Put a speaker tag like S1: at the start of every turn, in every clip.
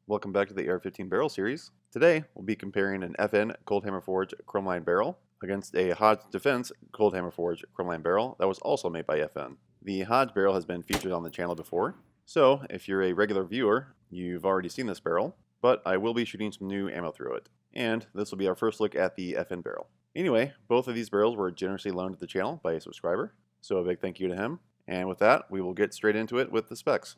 S1: Welcome back to the AR-15 barrel series. Today we'll be comparing an FN cold hammer forged chromeline barrel against a Hodge Defense cold hammer forged chromeline barrel that was also made by FN. The Hodge barrel has been featured on the channel before, so if you're a regular viewer, you've already seen this barrel, but I will be shooting some new ammo through it. And this will be our first look at the FN barrel. Anyway, both of these barrels were generously loaned to the channel by a subscriber, so a big thank you to him. And with that, we will get straight into it with the specs.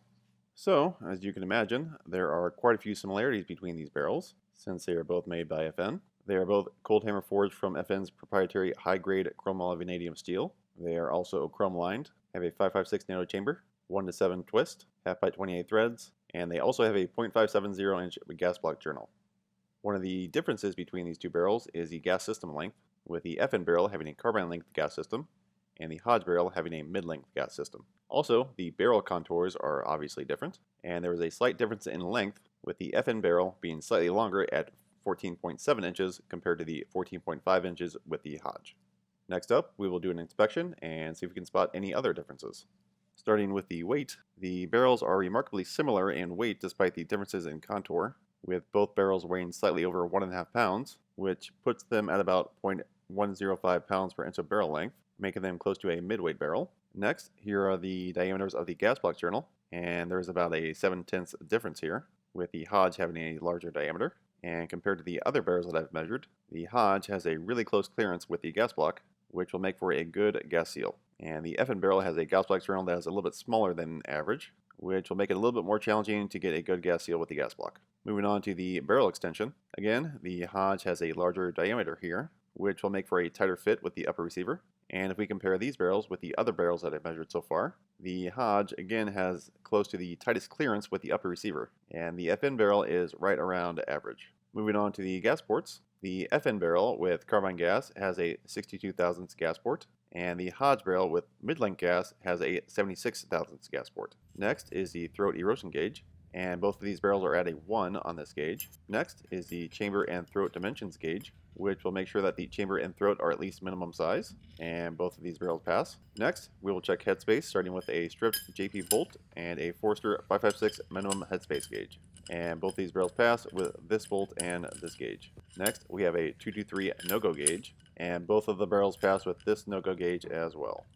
S1: So, as you can imagine, there are quite a few similarities between these barrels, since they are both made by FN. They are both cold hammer forged from FN's proprietary high-grade chromoly vanadium steel. They are also chrome lined, have a 5.56 nano chamber, 1:7 twist, half by 28 threads, and they also have a .570-inch gas block journal. One of the differences between these two barrels is the gas system length, with the FN barrel having a carbine length gas system, and the Hodge barrel having a mid-length gas system. Also, the barrel contours are obviously different, and there is a slight difference in length, with the FN barrel being slightly longer at 14.7 inches compared to the 14.5 inches with the Hodge. Next up, we will do an inspection and see if we can spot any other differences. Starting with the weight, the barrels are remarkably similar in weight despite the differences in contour, with both barrels weighing slightly over 1.5 pounds, which puts them at about 0.105 pounds per inch of barrel length, making them close to a midweight barrel. Next, here are the diameters of the gas block journal, and there's about a 7/10 difference here, with the Hodge having a larger diameter. And compared to the other barrels that I've measured, the Hodge has a really close clearance with the gas block, which will make for a good gas seal. And the FN barrel has a gas block journal that is a little bit smaller than average, which will make it a little bit more challenging to get a good gas seal with the gas block. Moving on to the barrel extension, again, the Hodge has a larger diameter here, which will make for a tighter fit with the upper receiver. And if we compare these barrels with the other barrels that I've measured so far, the Hodge again has close to the tightest clearance with the upper receiver, and the FN barrel is right around average. Moving on to the gas ports, the FN barrel with carbine gas has a 62 thousandths gas port, and the Hodge barrel with mid-length gas has a 76 thousandths gas port. Next is the throat erosion gauge, and both of these barrels are at a 1 on this gauge. Next is the chamber and throat dimensions gauge, which will make sure that the chamber and throat are at least minimum size, and both of these barrels pass. Next, we will check headspace, starting with a stripped JP bolt and a Forster 5.56 minimum headspace gauge. And both these barrels pass with this bolt and this gauge. Next, we have a 223 no-go gauge, and both of the barrels pass with this no-go gauge as well.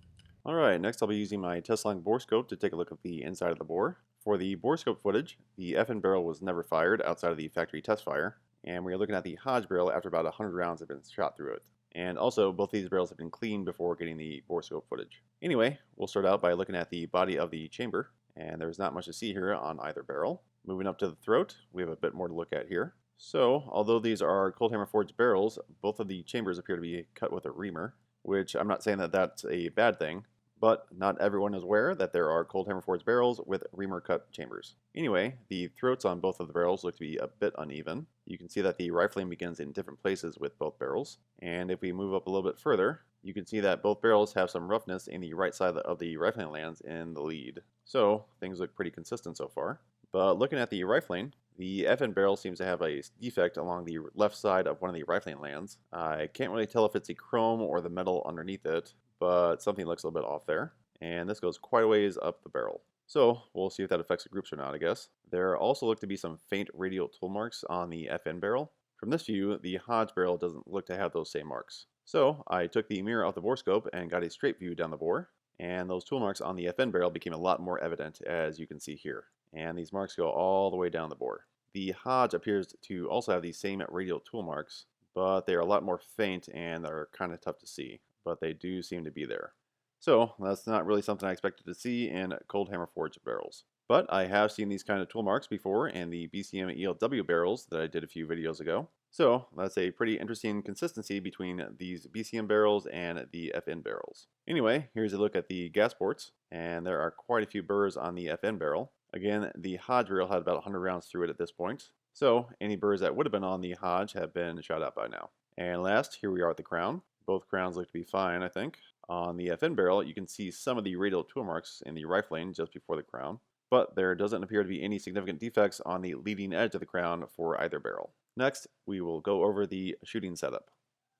S1: Alright, next I'll be using my test-line borescope to take a look at the inside of the bore. For the borescope footage, the FN barrel was never fired outside of the factory test fire, and we are looking at the Hodge barrel after about 100 rounds have been shot through it. And also, both these barrels have been cleaned before getting the borescope footage. Anyway, we'll start out by looking at the body of the chamber, and there's not much to see here on either barrel. Moving up to the throat, we have a bit more to look at here. So, although these are cold hammer forged barrels, both of the chambers appear to be cut with a reamer, which I'm not saying that that's a bad thing, but not everyone is aware that there are cold hammer forged barrels with reamer cut chambers. Anyway, the throats on both of the barrels look to be a bit uneven. You can see that the rifling begins in different places with both barrels, and if we move up a little bit further, you can see that both barrels have some roughness in the right side of the rifling lands in the lead. So, things look pretty consistent so far. But looking at the rifling, the FN barrel seems to have a defect along the left side of one of the rifling lands. I can't really tell if it's the chrome or the metal underneath it, but something looks a little bit off there. And this goes quite a ways up the barrel. So we'll see if that affects the groups or not, I guess. There also look to be some faint radial tool marks on the FN barrel. From this view, the Hodge barrel doesn't look to have those same marks. So I took the mirror off the borescope and got a straight view down the bore, and those tool marks on the FN barrel became a lot more evident, as you can see here. And these marks go all the way down the bore. The Hodge appears to also have these same radial tool marks, but they are a lot more faint and are kind of tough to see, but they do seem to be there. So that's not really something I expected to see in cold hammer forged barrels. But I have seen these kind of tool marks before in the BCM ELW barrels that I did a few videos ago. So that's a pretty interesting consistency between these BCM barrels and the FN barrels. Anyway, here's a look at the gas ports, and there are quite a few burrs on the FN barrel. Again, the Hodge barrel had about 100 rounds through it at this point, so any burrs that would have been on the Hodge have been shot out by now. And last, here we are at the crown. Both crowns look to be fine, I think. On the FN barrel, you can see some of the radial tool marks in the rifling just before the crown, but there doesn't appear to be any significant defects on the leading edge of the crown for either barrel. Next, we will go over the shooting setup.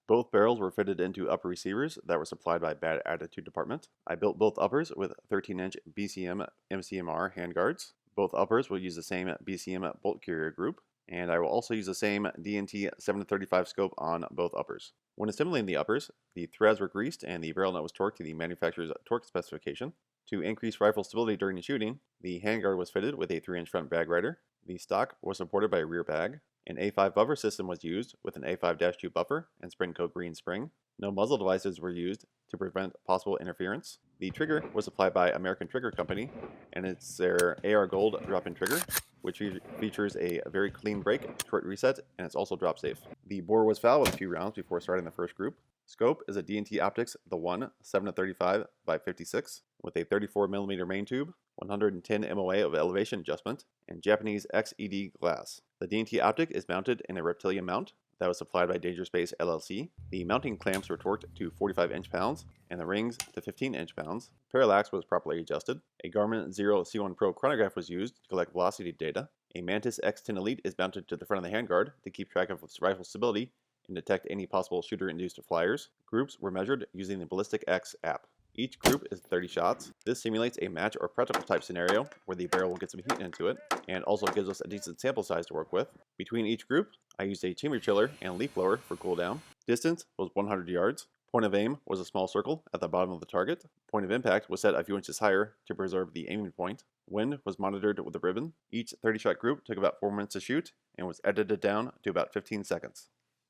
S1: Both barrels were fitted into upper receivers that were supplied by Bad Attitude Department. I built both uppers with 13-inch BCM MCMR handguards. Both uppers will use the same BCM bolt carrier group, and I will also use the same D&T 7-35 scope on both uppers. When assembling the uppers, the threads were greased and the barrel nut was torqued to the manufacturer's torque specification. To increase rifle stability during shooting, the handguard was fitted with a 3-inch front bag rider. The stock was supported by a rear bag. An A5 buffer system was used with an A5-2 buffer and spring coat green spring. No muzzle devices were used to prevent possible interference. The trigger was supplied by American Trigger Company, and it's their AR Gold drop-in trigger, which features a very clean break, short reset, and it's also drop safe. The bore was fouled with a few rounds before starting the first group. Scope is a D&T Optics The One 7-35 by 56 with a 34mm main tube, 110 MOA of elevation adjustment, and Japanese XED glass. The D&T Optic is mounted in a reptilian mount that was supplied by Danger Space LLC. The mounting clamps were torqued to 45 inch-pounds and the rings to 15 inch-pounds. Parallax was properly adjusted. A Garmin Zero C1 Pro chronograph was used to collect velocity data. A Mantis X10 Elite is mounted to the front of the handguard to keep track of rifle stability and detect any possible shooter-induced flyers. Groups were measured using the Ballistic X app. Each group is 30 shots. This simulates a match or practical type scenario where the barrel will get some heat into it and also gives us a decent sample size to work with. Between each group, I used a chamber chiller and leaf blower for cooldown. Distance was 100 yards. Point of aim was a small circle at the bottom of the target. Point of impact was set a few inches higher to preserve the aiming point. Wind was monitored with a ribbon. Each 30-shot group took about 4 minutes to shoot and was edited down to about 15 seconds.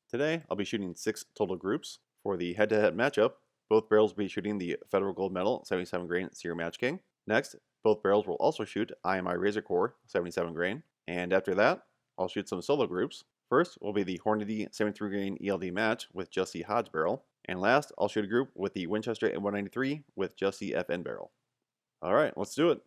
S1: Today, I'll be shooting 6 total groups. For the head-to-head matchup, both barrels will be shooting the Federal Gold Medal 77 grain Sear Match King. Next, both barrels will also shoot IMI Razor Core 77 grain. And after that, I'll shoot some solo groups. First will be the Hornady 73 grain ELD match with just the Hodge barrel. And last, I'll shoot a group with the Winchester M193 with just the FN barrel. Alright, let's do it.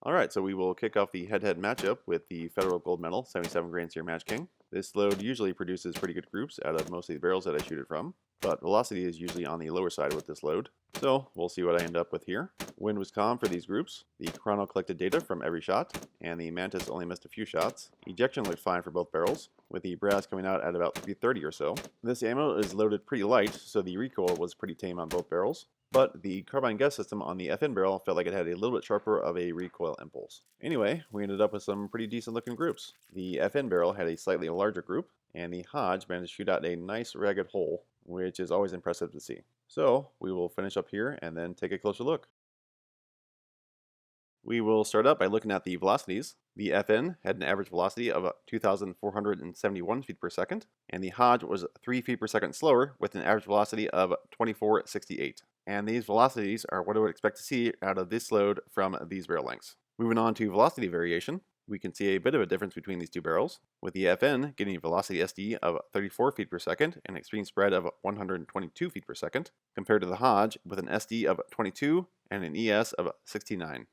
S1: Alright, so we will kick off the head-to-head matchup with the Federal Gold Medal 77 grain Sear Match King. This load usually produces pretty good groups out of most of the barrels that I shoot it from, but velocity is usually on the lower side with this load. So we'll see what I end up with here. Wind was calm for these groups. The chrono collected data from every shot, and the Mantis only missed a few shots. Ejection looked fine for both barrels, with the brass coming out at about 330 or so. This ammo is loaded pretty light, so the recoil was pretty tame on both barrels. But the carbine gas system on the FN barrel felt like it had a little bit sharper of a recoil impulse. Anyway, we ended up with some pretty decent looking groups. The FN barrel had a slightly larger group, and the Hodge managed to shoot out a nice ragged hole, which is always impressive to see. So we will finish up here and then take a closer look. We will start out by looking at the velocities. The FN had an average velocity of 2,471 feet per second, and the Hodge was 3 feet per second slower with an average velocity of 2468. And these velocities are what I would expect to see out of this load from these barrel lengths. Moving on to velocity variation, we can see a bit of a difference between these two barrels, with the FN getting a velocity SD of 34 feet per second and extreme spread of 122 feet per second, compared to the Hodge with an SD of 22 and an ES of 69.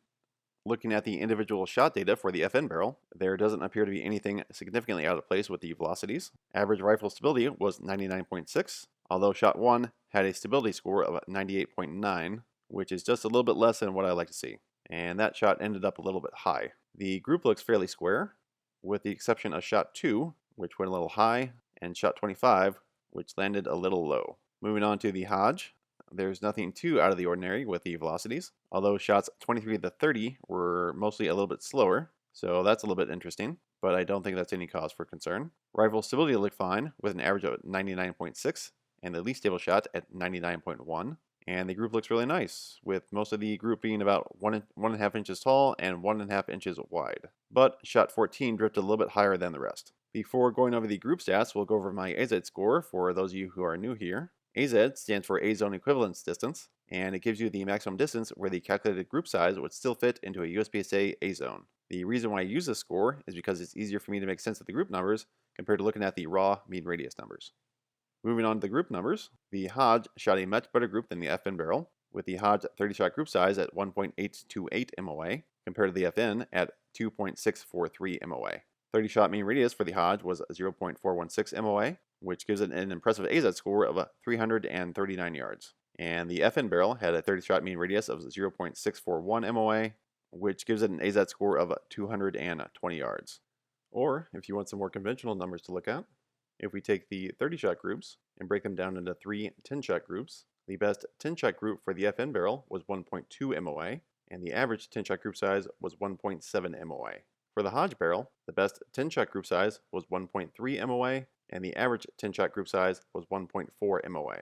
S1: Looking at the individual shot data for the FN barrel, there doesn't appear to be anything significantly out of place with the velocities. Average rifle stability was 99.6, although shot 1 had a stability score of 98.9, which is just a little bit less than what I like to see. And that shot ended up a little bit high. The group looks fairly square, with the exception of shot 2, which went a little high, and shot 25, which landed a little low. Moving on to the Hodge, there's nothing too out of the ordinary with the velocities, although shots 23 to 30 were mostly a little bit slower, so that's a little bit interesting, but I don't think that's any cause for concern. Rifle stability looked fine, with an average of 99.6, and the least stable shot at 99.1. And the group looks really nice, with most of the group being about 1.5 inches tall and 1.5 inches wide. But shot 14 drifted a little bit higher than the rest. Before going over the group stats, we'll go over my A-ZED score for those of you who are new here. A-ZED stands for A-Zone Equivalence Distance, and it gives you the maximum distance where the calculated group size would still fit into a USPSA A-Zone. The reason why I use this score is because it's easier for me to make sense of the group numbers compared to looking at the raw mean radius numbers. Moving on to the group numbers, the Hodge shot a much better group than the FN barrel, with the Hodge 30-shot group size at 1.828 MOA, compared to the FN at 2.643 MOA. 30-shot mean radius for the Hodge was 0.416 MOA, which gives it an impressive A-ZED score of 339 yards. And the FN barrel had a 30-shot mean radius of 0.641 MOA, which gives it an A-ZED score of 220 yards. Or, if you want some more conventional numbers to look at, if we take the 30-shot groups and break them down into 3 10-shot groups, The best tin-shot group for the FN barrel was 1.2 MOA, and the average tin-shot group size was 1.7 MOA. For the Hodge barrel, the best tin-shot group size was 1.3 MOA, and the average tin-shot group size was 1.4 MOA.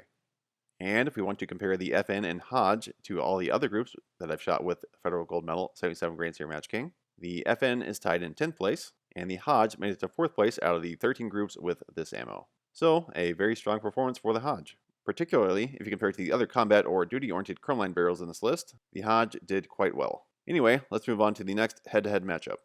S1: And if we want to compare the FN and Hodge to all the other groups that I've shot with Federal Gold Medal 77 grain Serial Match King, the FN is tied in 10th place, and the Hodge made it to 4th place out of the 13 groups with this ammo. So, a very strong performance for the Hodge. Particularly, if you compare it to the other combat or duty-oriented chromeline barrels in this list, the Hodge did quite well. Anyway, let's move on to the next head-to-head matchup.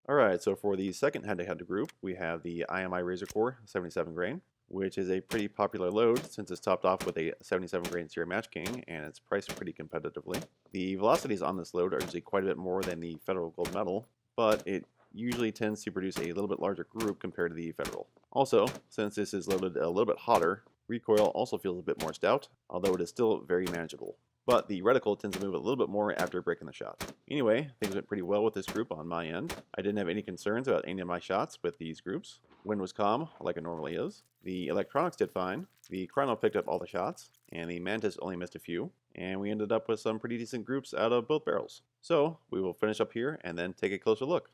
S1: Alright, so for the second head-to-head group, we have the IMI Razor Core 77 grain, which is a pretty popular load since it's topped off with a 77 grain Serial Match King and it's priced pretty competitively. The velocities on this load are usually quite a bit more than the Federal Gold Medal, but it usually tends to produce a little bit larger group compared to the Federal. Also, since this is loaded a little bit hotter, recoil also feels a bit more stout, although it is still very manageable. But the reticle tends to move a little bit more after breaking the shot. Anyway, things went pretty well with this group on my end. I didn't have any concerns about any of my shots with these groups. Wind was calm, like it normally is. The electronics did fine. The chrono picked up all the shots, and the Mantis only missed a few. And we ended up with some pretty decent groups out of both barrels. So, we will finish up here and then take a closer look.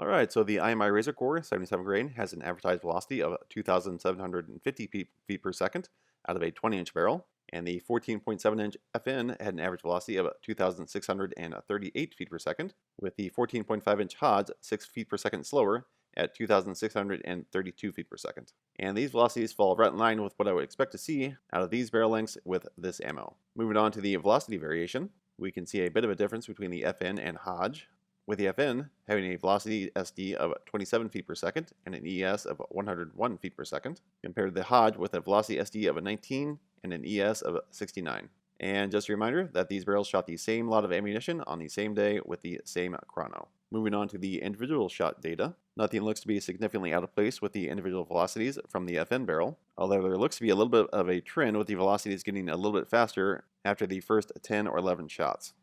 S1: Alright, so the IMI Razor Core 77 grain has an advertised velocity of 2,750 feet per second out of a 20-inch barrel, and the 14.7-inch FN had an average velocity of 2,638 feet per second, with the 14.5-inch Hodge 6 feet per second slower at 2,632 feet per second. And these velocities fall right in line with what I would expect to see out of these barrel lengths with this ammo. Moving on to the velocity variation, we can see a bit of a difference between the FN and Hodge, with the FN having a velocity SD of 27 feet per second and an ES of 101 feet per second, compared to the Hodge with a velocity SD of 19 and an ES of 69. And just a reminder that these barrels shot the same lot of ammunition on the same day with the same chrono. Moving on to the individual shot data, nothing looks to be significantly out of place with the individual velocities from the FN barrel, although there looks to be a little bit of a trend with the velocities getting a little bit faster after the first 10 or 11 shots.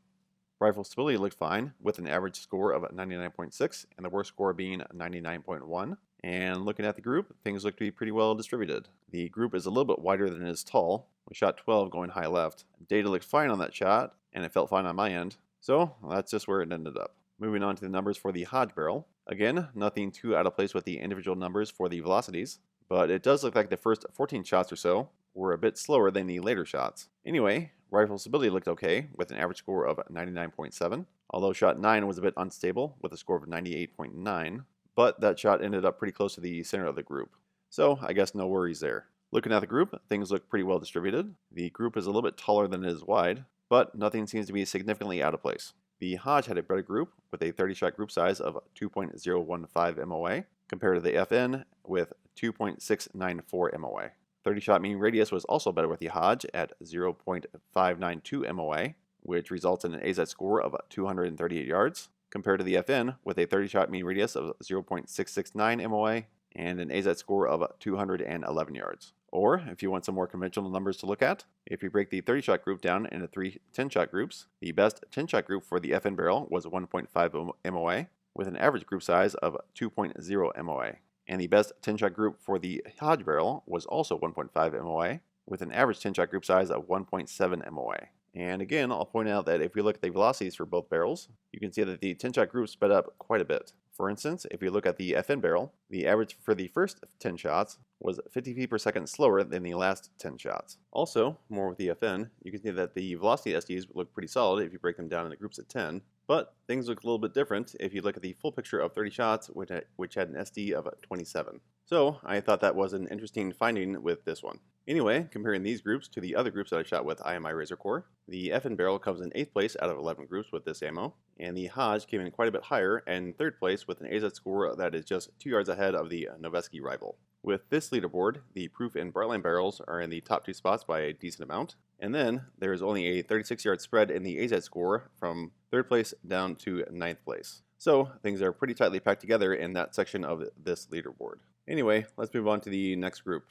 S1: Rifle stability looked fine, with an average score of 99.6 and the worst score being 99.1. And looking at the group, things look to be pretty well distributed. The group is a little bit wider than it is tall. We shot 12 going high left. Data looked fine on that shot, and it felt fine on my end. So that's just where it ended up. Moving on to the numbers for the Hodge barrel. Again, nothing too out of place with the individual numbers for the velocities, but it does look like the first 14 shots or so were a bit slower than the later shots. Anyway, rifle stability looked okay, with an average score of 99.7, although shot 9 was a bit unstable, with a score of 98.9, but that shot ended up pretty close to the center of the group. So, I guess no worries there. Looking at the group, things look pretty well distributed. The group is a little bit taller than it is wide, but nothing seems to be significantly out of place. The Hodge had a better group, with a 30-shot group size of 2.015 MOA, compared to the FN with 2.694 MOA. 30-shot mean radius was also better with the Hodge at 0.592 MOA, which results in an A-ZED score of 238 yards, compared to the FN with a 30-shot mean radius of 0.669 MOA and an A-ZED score of 211 yards. Or, if you want some more conventional numbers to look at, if you break the 30-shot group down into 3 10-shot groups, the best 10-shot group for the FN barrel was 1.5 MOA, with an average group size of 2.0 MOA. And the best 10-shot group for the Hodge barrel was also 1.5 MOA, with an average 10-shot group size of 1.7 MOA. And again, I'll point out that if we look at the velocities for both barrels, you can see that the 10-shot group sped up quite a bit. For instance, if you look at the FN barrel, the average for the first 10 shots was 50 feet per second slower than the last 10 shots. Also, more with the FN, you can see that the velocity SDs look pretty solid if you break them down into groups of 10, but things look a little bit different if you look at the full picture of 30 shots, which had an SD of 27. So, I thought that was an interesting finding with this one. Anyway, comparing these groups to the other groups that I shot with IMI Razor Core, the FN barrel comes in 8th place out of 11 groups with this ammo, and the Hodge came in quite a bit higher and 3rd place with an A-ZED score that is just 2 yards ahead of the Noveske rival. With this leaderboard, the proof and Bartline barrels are in the top 2 spots by a decent amount, and then there is only a 36-yard spread in the A-ZED score from 3rd place down to 9th place. So things are pretty tightly packed together in that section of this leaderboard. Anyway, let's move on to the next group.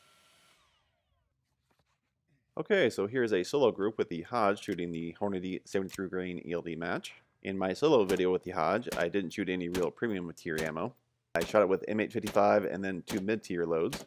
S1: Okay, so here's a solo group with the Hodge shooting the Hornady 73 grain ELD match. In my solo video with the Hodge, I didn't shoot any real premium tier ammo. I shot it with M855 and then 2 mid-tier loads.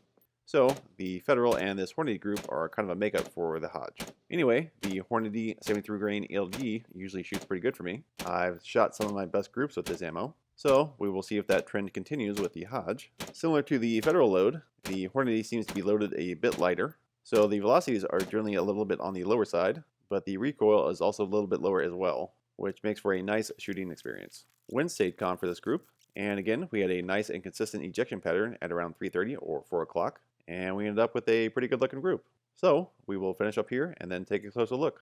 S1: So the Federal and this Hornady group are kind of a makeup for the Hodge. Anyway, the Hornady 73 grain ELD usually shoots pretty good for me. I've shot some of my best groups with this ammo. So we will see if that trend continues with the Hodge. Similar to the Federal load, the Hornady seems to be loaded a bit lighter. So the velocities are generally a little bit on the lower side, but the recoil is also a little bit lower as well, which makes for a nice shooting experience. Wind stayed calm for this group, and again we had a nice and consistent ejection pattern at around 3:30 or 4 o'clock, and we ended up with a pretty good looking group. So we will finish up here and then take a closer look.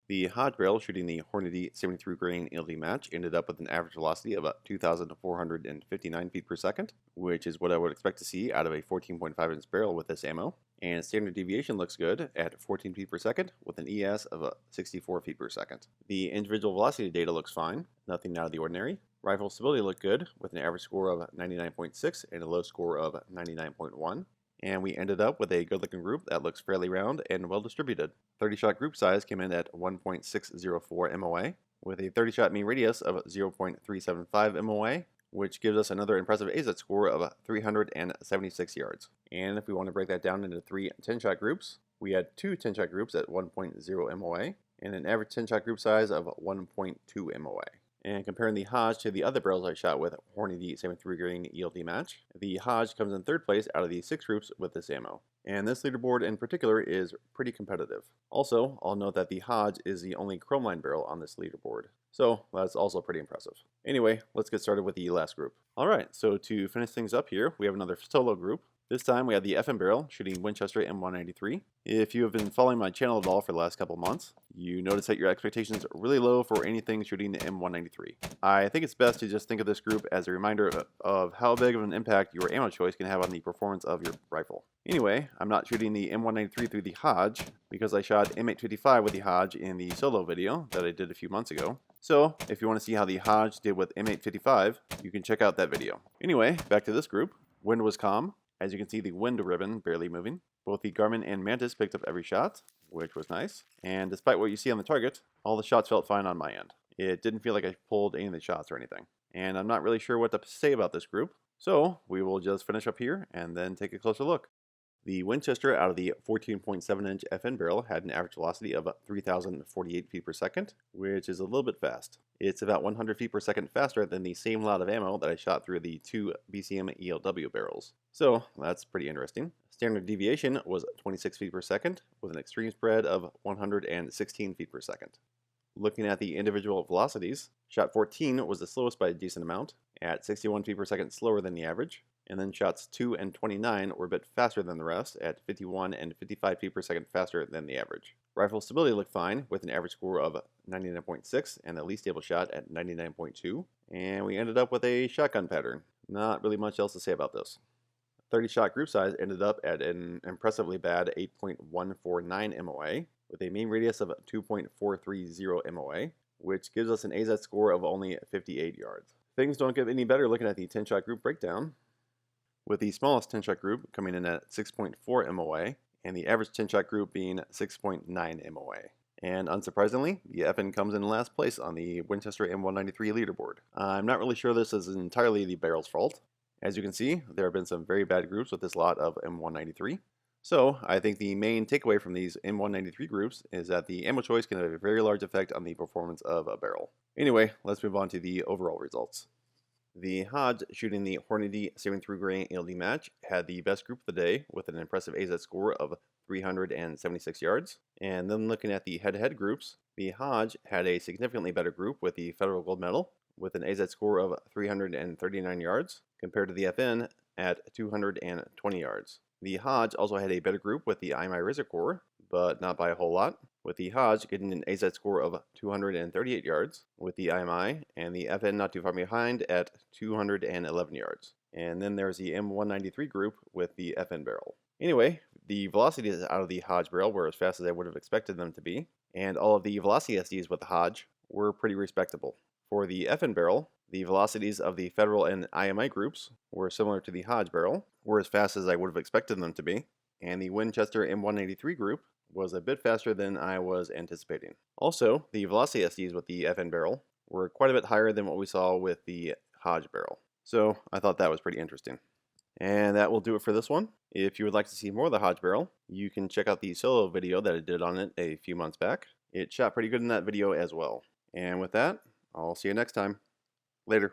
S1: The Hodge barrel shooting the Hornady 73 grain ELD match ended up with an average velocity of about 2,459 feet per second, which is what I would expect to see out of a 14.5 inch barrel with this ammo. And standard deviation looks good at 14 feet per second with an ES of 64 feet per second. The individual velocity data looks fine, nothing out of the ordinary. Rifle stability looked good with an average score of 99.6 and a low score of 99.1. And we ended up with a good looking group that looks fairly round and well distributed. 30 shot group size came in at 1.604 MOA with a 30 shot mean radius of 0.375 MOA, which gives us another impressive A-ZED score of 376 yards. And if we want to break that down into 3 10 shot groups, we had 2 10 shot groups at 1.0 MOA and an average 10 shot group size of 1.2 MOA. And comparing the Hodge to the other barrels I shot with Hornady 73 grain ELD match, the Hodge comes in 3rd place out of the 6 groups with this ammo. And this leaderboard in particular is pretty competitive. Also, I'll note that the Hodge is the only chrome line barrel on this leaderboard. So that's also pretty impressive. Anyway, let's get started with the last group. Alright, so to finish things up here, we have another solo group. This time we have the FM barrel shooting Winchester M193. If you have been following my channel at all for the last couple months, you notice that your expectations are really low for anything shooting the M193. I think it's best to just think of this group as a reminder of how big of an impact your ammo choice can have on the performance of your rifle. Anyway, I'm not shooting the M193 through the Hodge because I shot M855 with the Hodge in the solo video that I did a few months ago. So if you want to see how the Hodge did with M855, you can check out that video. Anyway, back to this group. Wind was calm. As you can see, the wind ribbon barely moving. Both the Garmin and Mantis picked up every shot, which was nice. And despite what you see on the target, all the shots felt fine on my end. It didn't feel like I pulled any of the shots or anything. And I'm not really sure what to say about this group, so we will just finish up here and then take a closer look. The Winchester out of the 14.7 inch FN barrel had an average velocity of 3,048 feet per second, which is a little bit fast. It's about 100 feet per second faster than the same lot of ammo that I shot through the 2 BCM ELW barrels. So that's pretty interesting. Standard deviation was 26 feet per second with an extreme spread of 116 feet per second. Looking at the individual velocities, shot 14 was the slowest by a decent amount, at 61 feet per second slower than the average, and then shots 2 and 29 were a bit faster than the rest, at 51 and 55 feet per second faster than the average. Rifle stability looked fine, with an average score of 99.6 and the least stable shot at 99.2, and we ended up with a shotgun pattern. Not really much else to say about this. 30 shot group size ended up at an impressively bad 8.149 MOA, with a mean radius of 2.430 MOA, which gives us an A-ZED score of only 58 yards. Things don't get any better looking at the 10 shot group breakdown, with the smallest 10 shot group coming in at 6.4 MOA, and the average 10 shot group being 6.9 MOA. And unsurprisingly, the FN comes in last place on the Winchester M193 leaderboard. I'm not really sure this is entirely the barrel's fault. As you can see, there have been some very bad groups with this lot of M193. So I think the main takeaway from these M193 groups is that the ammo choice can have a very large effect on the performance of a barrel. Anyway, let's move on to the overall results. The Hodge shooting the Hornady 73 grain ELD match had the best group of the day with an impressive A-ZED score of 376 yards. And then looking at the head-to-head groups, the Hodge had a significantly better group with the Federal Gold Medal with an A-ZED score of 339 yards compared to the FN at 220 yards. The Hodge also had a better group with the IMI Razor Core, but not by a whole lot, with the Hodge getting an A-ZED score of 238 yards, with the IMI and the FN not too far behind at 211 yards. And then there's the M193 group with the FN barrel. Anyway, the velocities out of the Hodge barrel were as fast as I would have expected them to be, and all of the velocity SDs with the Hodge were pretty respectable. For the FN barrel, the velocities of the Federal and IMI groups were similar to the Hodge barrel, were as fast as I would have expected them to be, and the Winchester M193 group was a bit faster than I was anticipating. Also, the velocity SDs with the FN barrel were quite a bit higher than what we saw with the Hodge barrel. So I thought that was pretty interesting. And that will do it for this one. If you would like to see more of the Hodge barrel, you can check out the solo video that I did on it a few months back. It shot pretty good in that video as well. And with that, I'll see you next time. Later.